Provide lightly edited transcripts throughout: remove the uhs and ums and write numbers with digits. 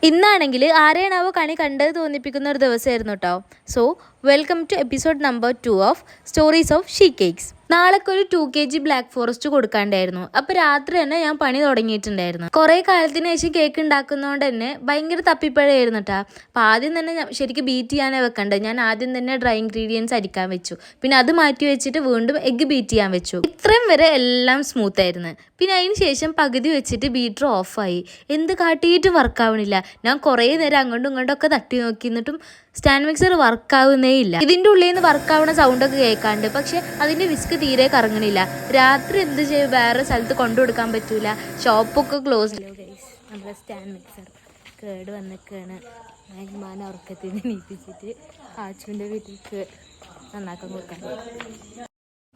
ഇന്നാണെങ്കിൽ ആരെയാണാവോ കണി കണ്ടത് തോന്നിപ്പിക്കുന്ന ഒരു ദിവസമായിരുന്നു കേട്ടോ. So welcome to episode number 2 of stories of she cakes. നാളേക്ക് ഒരു 2 kg ബ്ലാക്ക് ഫോറസ്റ്റ് കൊടുക്കാണ്ടായിരുന്നു. അപ്പോൾ രാത്രി തന്നെ ഞാൻ പണി തുടങ്ങിയിട്ടുണ്ടായിരുന്നു. കുറേ കാലത്തിന് ശേഷം കേക്ക് ഉണ്ടാക്കുന്നതുകൊണ്ട് തന്നെ ഭയങ്കര തപ്പിപ്പഴയായിരുന്നു കേട്ടോ. അപ്പോൾ ആദ്യം തന്നെ ശരിക്കും ബീറ്റ് ചെയ്യാനേ വെക്കണ്ടേ. ഞാൻ ആദ്യം തന്നെ ഡ്രൈ ഇൻഗ്രീഡിയൻസ് അരിക്കാൻ വെച്ചു. പിന്നെ അത് മാറ്റി വെച്ചിട്ട് വീണ്ടും എഗ്ഗ് ബീറ്റ് ചെയ്യാൻ വെച്ചു. ഇത്രയും വരെ എല്ലാം സ്മൂത്ത് ആയിരുന്നു. പിന്നെ അതിന് ശേഷം പകുതി വെച്ചിട്ട് ബീറ്റർ ഓഫായി. എന്ത് കാട്ടിയിട്ട് വർക്കാവണില്ല. ഞാൻ കുറേ നേരം അങ്ങോട്ടും ഇങ്ങോട്ടും ഒക്കെ തട്ടി നോക്കി, എന്നിട്ടും സ്റ്റാൻഡ് മിക്സർ വർക്കാവുന്നേ ഇല്ല. ഇതിൻ്റെ ഉള്ളിൽ നിന്ന് വർക്കാവുന്ന സൗണ്ടൊക്കെ കേൾക്കാണ്ട്, പക്ഷെ അതിൻ്റെ വിസ്ക് തീരെ കറങ്ങണില്ല. രാത്രി എന്ത് ചെയ്യും, വേറെ സ്ഥലത്ത് കൊണ്ടുകൊടുക്കാൻ പറ്റൂല, ഷോപ്പൊക്കെ ക്ലോസ്. നമ്മുടെ സ്റ്റാൻഡ് മിക്സർ കേട് വന്നിക്കാണ്. ഞാൻ ഉറക്കത്തിൽ നിന്ന് നീപ്പിച്ചിട്ട് ആച്ചുവിൻ്റെ വീട്ടിലേക്ക് നന്നാക്കാൻ കൊടുക്കാൻ.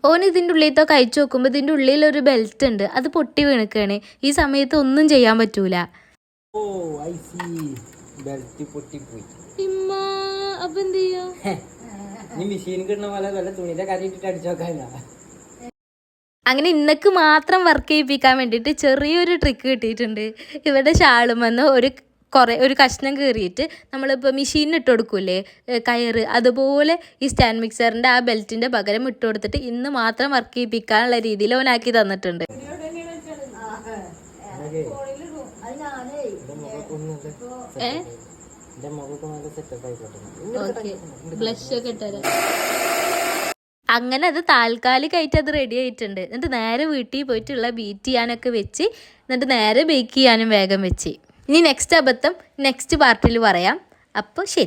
ഓൻ ഇതിൻ്റെ ഉള്ളിലത്തെ കഴിച്ചു നോക്കുമ്പോൾ ഇതിൻ്റെ ഉള്ളിലൊരു ബെൽറ്റ് ഉണ്ട്, അത് പൊട്ടി വീണിക്കാണ്. ഈ സമയത്ത് ഒന്നും ചെയ്യാൻ പറ്റൂല. അപ്പൊ എന്ത് ചെയ്യാ? അങ്ങനെ ഇന്നക്ക് മാത്രം വർക്ക് ചെയ്യിപ്പിക്കാൻ വേണ്ടിയിട്ട് ചെറിയൊരു ട്രിക്ക് കിട്ടിയിട്ടുണ്ട്. ഇവിടെ ഷാളുമെന്ന് ഒരു കഷ്ണം കീറിയിട്ട് നമ്മളിപ്പോൾ മെഷീനിൽ ഇട്ട് കൊടുക്കൂലേ കയറ്, അതുപോലെ ഈ സ്റ്റാൻഡ് മിക്സറിൻ്റെ ആ ബെൽറ്റിൻ്റെ പകരം ഇട്ട് കൊടുത്തിട്ട് ഇന്ന് മാത്രം വർക്ക് ചെയ്യിപ്പിക്കാനുള്ള രീതിയിൽ ഓനാക്കി തന്നിട്ടുണ്ട്. അങ്ങനെ അത് താൽക്കാലികമായിട്ട് അത് റെഡി ആയിട്ടുണ്ട്. എന്നിട്ട് നേരെ വീട്ടിൽ പോയിട്ടുള്ള ബീറ്റ് ചെയ്യാനൊക്കെ വെച്ച്, എന്നിട്ട് നേരെ ബേക്ക് ചെയ്യാനും വേഗം വെച്ച്. ഇനി നെക്സ്റ്റ് അബദ്ധം നെക്സ്റ്റ് പാർട്ടിൽ പറയാം. അപ്പോൾ ശരി.